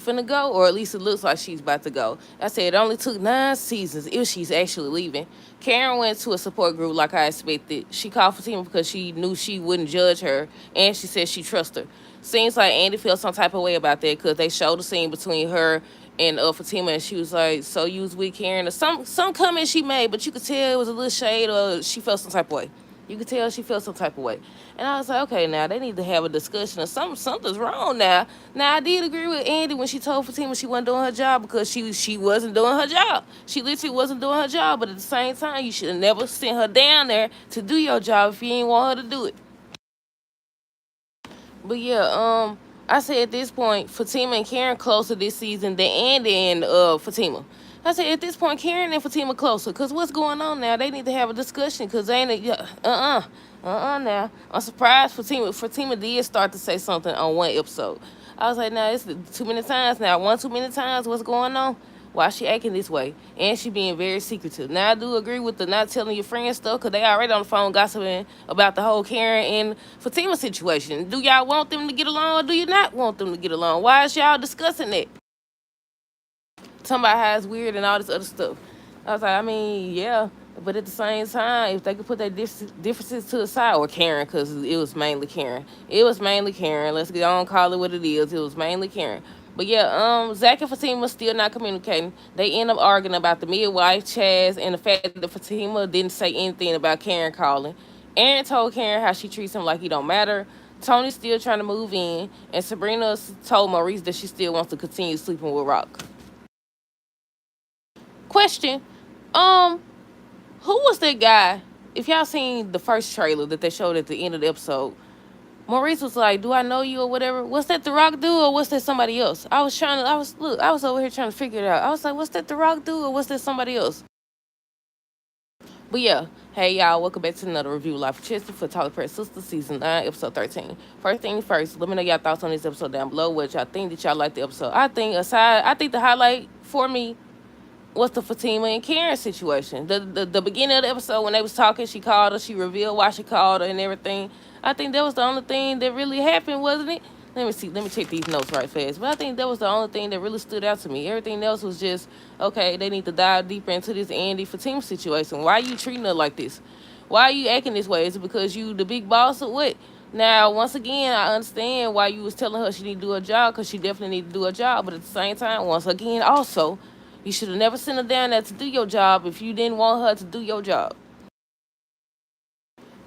finna go, or at least it looks like she's about to go. I said it only took 9 seasons if she's actually leaving. Karen went to a support group like I expected. She called Fatima because she knew she wouldn't judge her, and she said she trusts her. Seems like Andy felt some type of way about that because they showed the scene between her and Fatima, and she was like, "So you was with Karen?" Or some comment she made, but you could tell it was a little shade, or she felt some type of way. You could tell she felt some type of way. And I was like, okay, now they need to have a discussion or something's wrong now. Now I did agree with Andy when she told Fatima she wasn't doing her job because she wasn't doing her job. She literally wasn't doing her job, but at the same time, you should have never sent her down there to do your job if you didn't want her to do it. But yeah, I say at this point, Fatima and Karen closer this season than Andy and Fatima. I said at this point, Karen and Fatima closer, cause what's going on now? They need to have a discussion, cause ain't it? Now I'm surprised Fatima did start to say something on one episode. I was like, nah, it's too many times now. One too many times. What's going on? Why she acting this way? And she being very secretive. Now I do agree with the not telling your friends stuff because they already on the phone gossiping about the whole Karen and Fatima situation. Do y'all want them to get along or do you not want them to get along? Why is y'all discussing that? Talking about how it's weird and all this other stuff. I was like, I mean, yeah, but at the same time, if they could put their differences to the side, or Karen, because it was mainly Karen. It was mainly Karen. Let's get on, call it what it is. It was mainly Karen. But yeah, Zach and Fatima still not communicating. They end up arguing about the midwife, Chaz, and the fact that Fatima didn't say anything about Karen calling. Aaron told Karen how she treats him like he don't matter. Tony's still trying to move in, and Sabrina told Maurice that she still wants to continue sleeping with Rock. Question, um, who was that guy? If y'all seen the first trailer that they showed at the end of the episode, Maurice was like, "Do I know you or whatever?" Was that The Rock dude or was that somebody else? I was over here trying to figure it out. I was like, "Was that The Rock dude or was that somebody else?" But yeah, hey y'all, welcome back to another review live for Chester for Tyler Perry Sistas season 9, episode 13. First thing first, let me know y'all thoughts on this episode down below. What y'all think? Did y'all like the episode? I think the highlight for me was the Fatima and Karen situation. The beginning of the episode when they was talking, she called her, she revealed why she called her and everything. I think that was the only thing that really happened, wasn't it? Let me see. Let me check these notes right fast. But I think that was the only thing that really stood out to me. Everything else was just, okay, they need to dive deeper into this Andy Fatima situation. Why are you treating her like this? Why are you acting this way? Is it because you the big boss or what? Now, once again, I understand why you was telling her she need to do her job because she definitely need to do her job. But at the same time, once again, also, you should have never sent her down there to do your job if you didn't want her to do your job.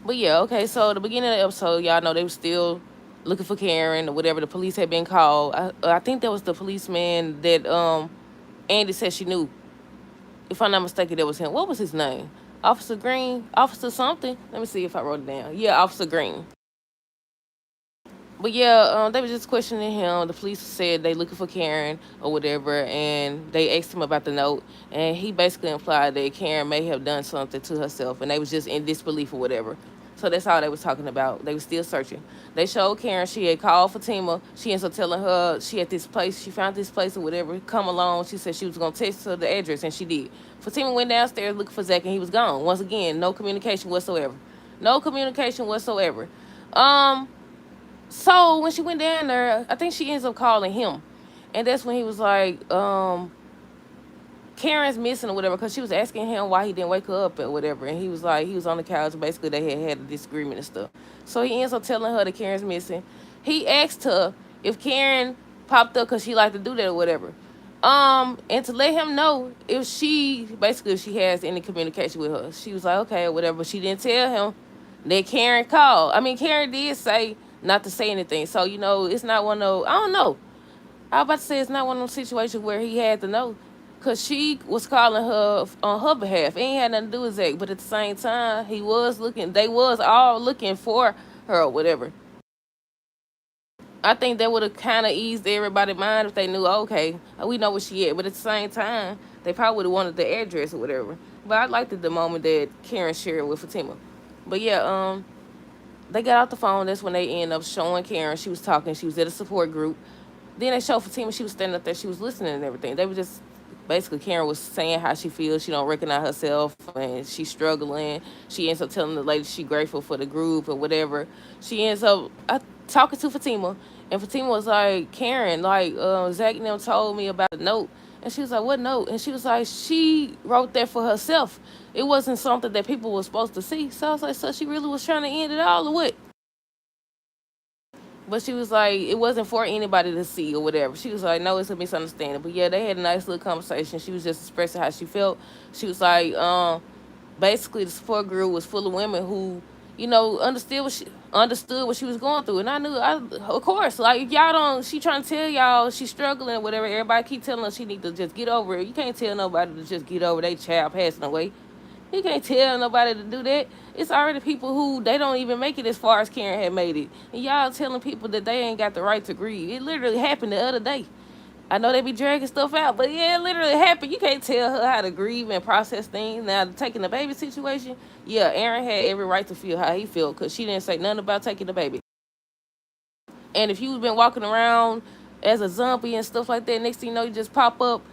But yeah, okay, so the beginning of the episode, y'all know they were still looking for Karen or whatever. The police had been called. I think that was the policeman that Andy said she knew. If I'm not mistaken, that was him. What was his name? Officer Green? Officer something? Let me see if I wrote it down. Yeah, Officer Green. But yeah, they were just questioning him. The police said they looking for Karen or whatever, and they asked him about the note, and he basically implied that Karen may have done something to herself, and they was just in disbelief or whatever. So that's all they was talking about. They was still searching. They showed Karen she had called Fatima. She ends up telling her she at this place, she found this place or whatever. Come along. She said she was gonna text her the address, and she did. Fatima went downstairs looking for Zach, and he was gone. Once again, no communication whatsoever. No communication whatsoever. Um. So when she went down there, I think she ends up calling him, and that's when he was like, Karen's missing or whatever, because she was asking him why he didn't wake her up or whatever, and he was like, he was on the couch. Basically, they had a disagreement and stuff. So he ends up telling her that Karen's missing. He asked her if Karen popped up because she liked to do that or whatever. And to let him know if if she has any communication with her. She was like, okay, or whatever, but she didn't tell him that Karen called. I mean, Karen did say not to say anything. So, it's not one of those, I don't know. I was about to say it's not one of those situations where he had to know. Because she was calling her on her behalf. It ain't had nothing to do with Zach. But at the same time, they was all looking for her or whatever. I think that would have kind of eased everybody's mind if they knew, okay, we know where she at. But at the same time, they probably would have wanted the address or whatever. But I liked it the moment that Karen shared with Fatima. But yeah, they got off the phone. That's when they end up showing Karen. She was talking. She was at a support group. Then they showed Fatima. She was standing up there. She was listening and everything. They were just basically Karen was saying how she feels. She don't recognize herself and she's struggling. She ends up telling the lady she grateful for the group or whatever. She ends up talking to Fatima, And Fatima was like, Karen, like, Zach and them told me about the note. And she was like, what note? And she was like, she wrote that for herself. It wasn't something that people were supposed to see. So I was like, so she really was trying to end it all or what? But she was like, it wasn't for anybody to see or whatever. She was like, no, it's a misunderstanding. But yeah, they had a nice little conversation. She was just expressing how she felt. She was like, basically the support group was full of women who, understood what she was going through. And of course, like if y'all don't, she trying to tell y'all she's struggling or whatever. Everybody keep telling her she need to just get over it. You can't tell nobody to just get over their child passing away. You can't tell nobody to do that. It's already people who they don't even make it as far as Karen had made it. And y'all telling people that they ain't got the right to grieve. It literally happened the other day. I know they be dragging stuff out, but yeah, it literally happened. You can't tell her how to grieve and process things. Now, taking the baby situation, yeah, Aaron had every right to feel how he felt because she didn't say nothing about taking the baby. And if you've been walking around as a zombie and stuff like that, next thing you know, you just pop up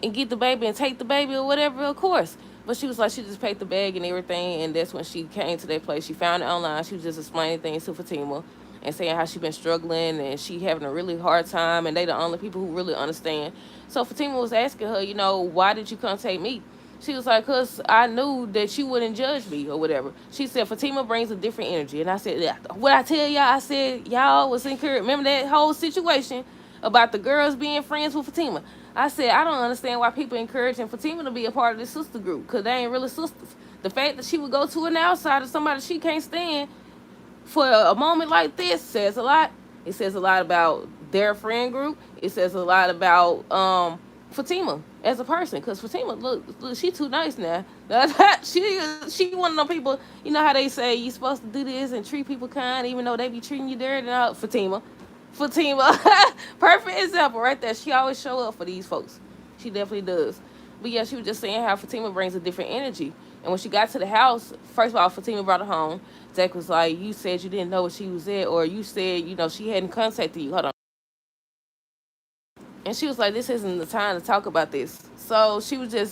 and get the baby and take the baby or whatever, of course. But she was like, she just packed the bag and everything, and that's when she came to that place. She found it online. She was just explaining things to Fatima and saying how she been struggling and she having a really hard time, and they the only people who really understand. So Fatima was asking her, why did you contact me? She was like, because I knew that you wouldn't judge me or whatever. She said, Fatima brings a different energy. And I said, yeah, what I tell y'all, I said, y'all was encouraged. Remember that whole situation about the girls being friends with Fatima? I said, I don't understand why people encouraging Fatima to be a part of this sister group because they ain't really sisters. The fact that she would go to an outsider, somebody she can't stand, for a moment like this says a lot. It says a lot about their friend group. It says a lot about Fatima as a person. Cause Fatima, look, she too nice now. She one of them people. You know how they say you supposed to do this and treat people kind, even though they be treating you dirty. Now, Fatima, perfect example right there. She always show up for these folks. She definitely does. But yeah, she was just saying how Fatima brings a different energy. And when she got to the house, first of all, Fatima brought her home. Zach was like, you said you didn't know where she was at, or you said, she hadn't contacted you. Hold on. And she was like, this isn't the time to talk about this. So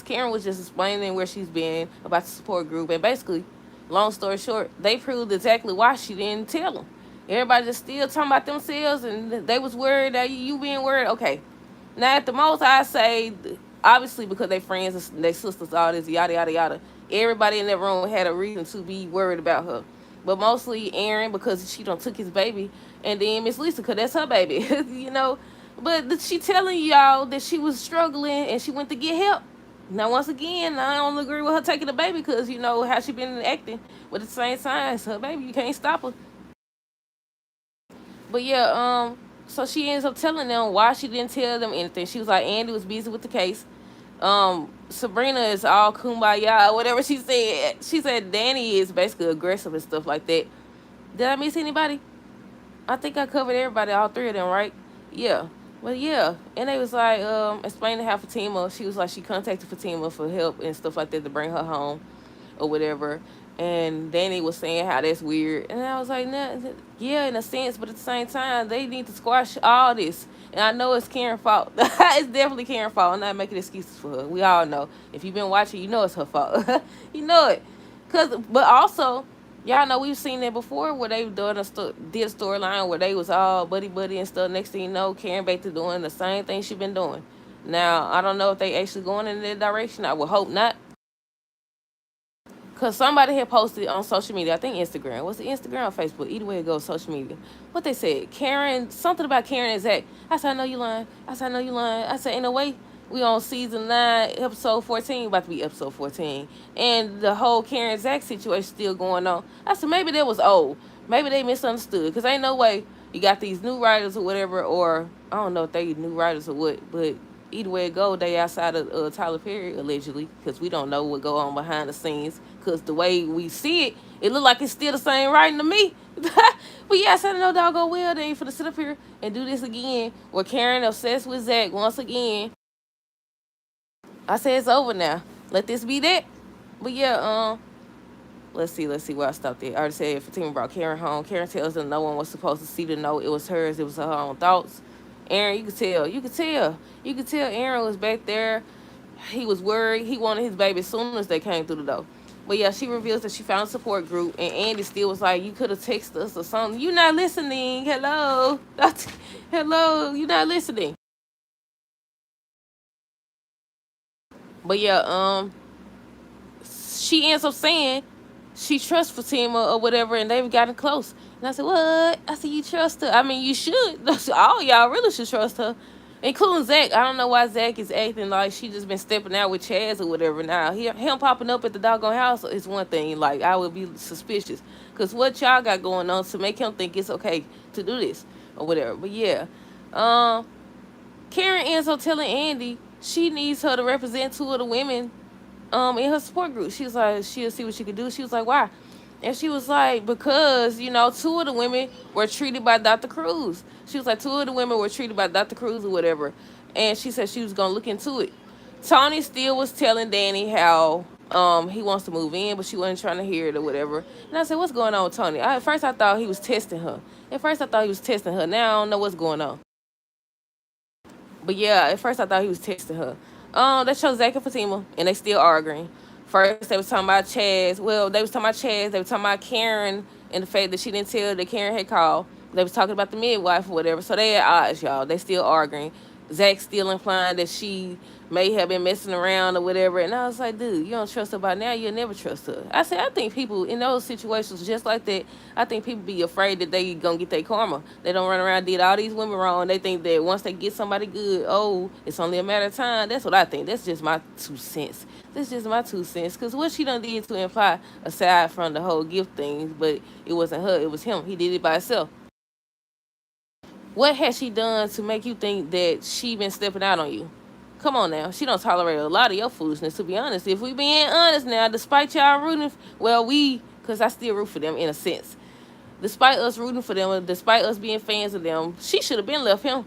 Karen was just explaining where she's been about the support group. And basically, long story short, they proved exactly why she didn't tell them. Everybody just still talking about themselves and they was worried that you being worried. Okay. Now, at the most, I say, obviously, because they friends, they sisters, all this, yada, yada, yada. Everybody in that room had a reason to be worried about her. But mostly Aaron, because she don't took his baby. And then Miss Lisa, because that's her baby, But she telling y'all that she was struggling and she went to get help. Now, once again, I don't agree with her taking the baby because, how she been acting. But at the same time, it's her baby. You can't stop her. But yeah, so she ends up telling them why she didn't tell them anything. She was like, Andy was busy with the case. Sabrina is all kumbaya, whatever she said. She said Danny is basically aggressive and stuff like that. Did I miss anybody? I think I covered everybody, all three of them, right? Yeah. But yeah, and they was like, explaining how Fatima, she was like, she contacted Fatima for help and stuff like that to bring her home or whatever. And Danny was saying how that's weird. And I was like, nah, yeah, in a sense, but at the same time, they need to squash all this. And I know it's Karen's fault. It's definitely Karen's fault. I'm not making excuses for her. We all know. If you've been watching, you know it's her fault. You know it. But also, y'all know we've seen that before where they did a storyline where they was all buddy and stuff. Next thing you know, Karen back to doing the same thing she been doing. Now, I don't know if they actually going in that direction. I would hope not. Because somebody had posted on social media, I think Instagram. Was it Instagram or Facebook? Either way it goes, social media. What they said, Karen, something about Karen and Zach. I said, I know you lying. I said, I know you lying. I said, in a way, we on season 9, episode 14, about to be episode 14. And the whole Karen and Zach situation still going on. I said, maybe that was old. Maybe they misunderstood. Because ain't no way you got these new writers or whatever, or I don't know if they new writers or what, but either way it go, they outside of Tyler Perry, allegedly, because we don't know what go on behind the scenes. Because the way we see it, it look like it's still the same writing to me. But yeah, I said, no, doggone well, they ain't finna sit up here and do this again. Where Karen obsessed with Zach once again. I said it's over now. Let this be that. But yeah, let's see where I stopped at. I already said Fatima brought Karen home. Karen tells them no one was supposed to see the note. It was hers. It was her own thoughts. Aaron, you could tell Aaron was back there. He was worried. He wanted his baby as soon as they came through the door. But yeah, she reveals that she found a support group, and Andy still was like, "You could have texted us or something. You not listening? Hello, hello, you not listening?" But yeah, she ends up saying she trusts Fatima or whatever, and they've gotten close. And I said, "What?" I said, "You trust her? I mean, you should. All y'all really should trust her, including Zach. I don't know why Zach is acting like she just been stepping out with Chaz or whatever. Now, him popping up at the doggone house is one thing. Like, I would be suspicious, cause what y'all got going on to make him think it's okay to do this or whatever. But yeah, um, Karen ends up telling Andy she needs her to represent two of the women in her support group. She was like, she'll see what she could do. She was like, why? And she was like, because, two of the women were treated by Dr. Cruz. She was like, two of the women were treated by Dr. Cruz or whatever. And she said she was going to look into it. Tony still was telling Danny how he wants to move in, but she wasn't trying to hear it or whatever. And I said, what's going on with Tony? At first I thought he was testing her. At first I thought he was testing her. Now I don't know what's going on. But yeah, at first I thought he was texting her. That shows Zach and Fatima, and they still arguing. First they was talking about Chaz. Well, they was talking about Chaz. They was talking about Karen and the fact that she didn't tell that Karen had called. They was talking about the midwife or whatever. So they at odds, y'all. They still arguing. Zach still implying that she may have been messing around or whatever. And I was like, dude, you don't trust her by now. You'll never trust her. I said, I think people in those situations just like that, I think people be afraid that they gonna get their karma. They don't run around did all these women wrong. They think that once they get somebody good, oh, it's only a matter of time. That's what I think. That's just my 2 cents. That's just my 2 cents. Because what she done did to imply, aside from the whole gift thing, but it wasn't her, it was him. He did it by himself. What has she done to make you think that she been stepping out on you? Come on now. She don't tolerate a lot of your foolishness, to be honest. If we being honest now, despite y'all rooting, because I still root for them in a sense. Despite us rooting for them, despite us being fans of them, she should have been left him.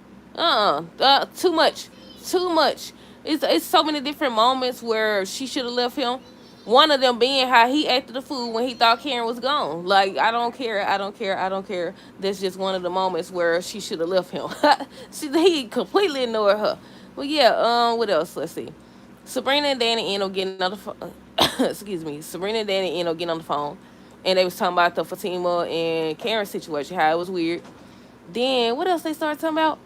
Too much. Too much. It's so many different moments where she should have left him. One of them being how he acted the fool when he thought Karen was gone. Like, I don't care, I don't care, I don't care. That's just one of the moments where she should have left him. He completely ignored her. Well, yeah, what else? Let's see. Sabrina and Danny end up getting on the phone. Excuse me. Sabrina and Danny end up getting on the phone. And they was talking about the Fatima and Karen situation, how it was weird. Then, what else they started talking about?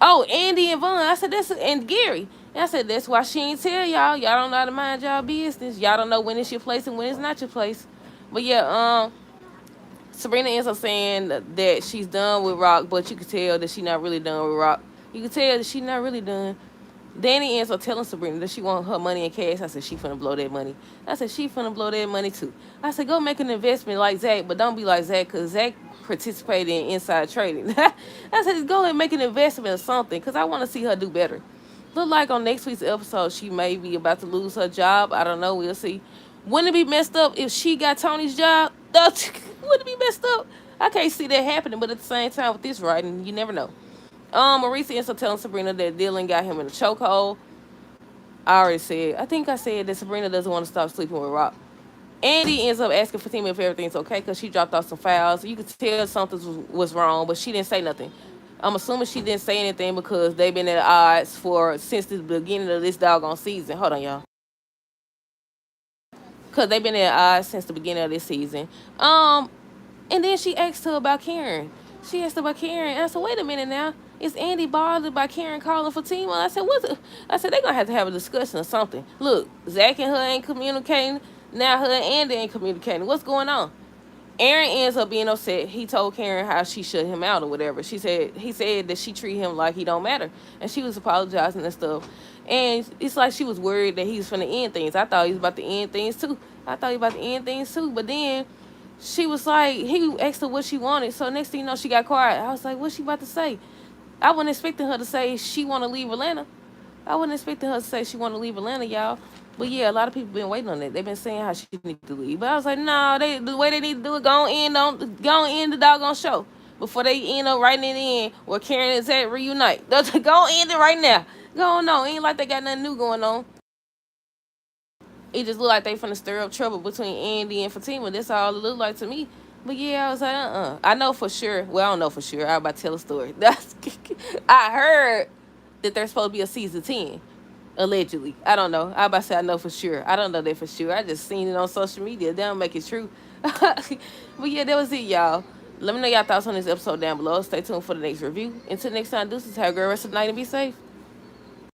Oh, Andy and Vaughn. I said, and Gary. And I said, that's why she ain't tell y'all. Y'all don't know how to mind y'all business. Y'all don't know when it's your place and when it's not your place. But yeah, Sabrina ends up saying that she's done with Rock, but you could tell that she's not really done with Rock. You could tell that she's not really done. Danny ends up telling Sabrina that she want her money in cash. I said, she finna blow that money. I said, she finna blow that money too. I said, go make an investment like Zach, but don't be like Zach, because Zach participated in inside trading. I said, go and make an investment or something, because I want to see her do better. Look like on next week's episode, she may be about to lose her job. I don't know. We'll see. Wouldn't it be messed up if she got Tony's job? Wouldn't it be messed up? I can't see that happening, but at the same time, with this writing, you never know. Marisa ends up telling Sabrina that Dylan got him in a chokehold. I already said, I think I said that Sabrina doesn't want to stop sleeping with Rock. Andy ends up asking Fatima if everything's okay because she dropped off some files. You could tell something was wrong, but she didn't say nothing. I'm assuming she didn't say anything because they've been at odds since the beginning of this doggone season. Hold on, y'all. Because they've been at odds since the beginning of this season. And then she asked her about Karen. She asked about Karen. And I said, wait a minute now. Is Andy bothered by Karen calling Fatima? I said, what's it? I said, they're going to have a discussion or something. Look, Zach and her ain't communicating. Now her and Andy ain't communicating. What's going on? Aaron ends up being upset. He told Karen how she shut him out or whatever. He said that she treat him like he don't matter. And she was apologizing and stuff. And it's like she was worried that he was finna end things. I thought he was about to end things too. But then she was like, he asked her what she wanted. So next thing you know, she got quiet. I was like, what's she about to say? I wasn't expecting her to say she want to leave Atlanta. I wasn't expecting her to say she want to leave Atlanta, y'all. But yeah, a lot of people been waiting on it. They've been saying how she need to leave. But I was like, no, the way they need to do it, go on end the doggone show before they end up writing it in where Karen and Zach reunite. Go end it right now. Go on, no, ain't like they got nothing new going on. It just look like they finna stir up trouble between Andy and Fatima. That's all it looked like to me. But yeah, I was like, I know for sure. Well, I don't know for sure. I'm about to tell a story. I heard that there's supposed to be a season 10. Allegedly. I don't know. I about to say I know for sure. I don't know that for sure. I just seen it on social media. They don't make it true. But yeah, that was it, y'all. Let me know y'all thoughts on this episode down below. Stay tuned for the next review. Until next time, deuces. Have a great rest of the night and be safe.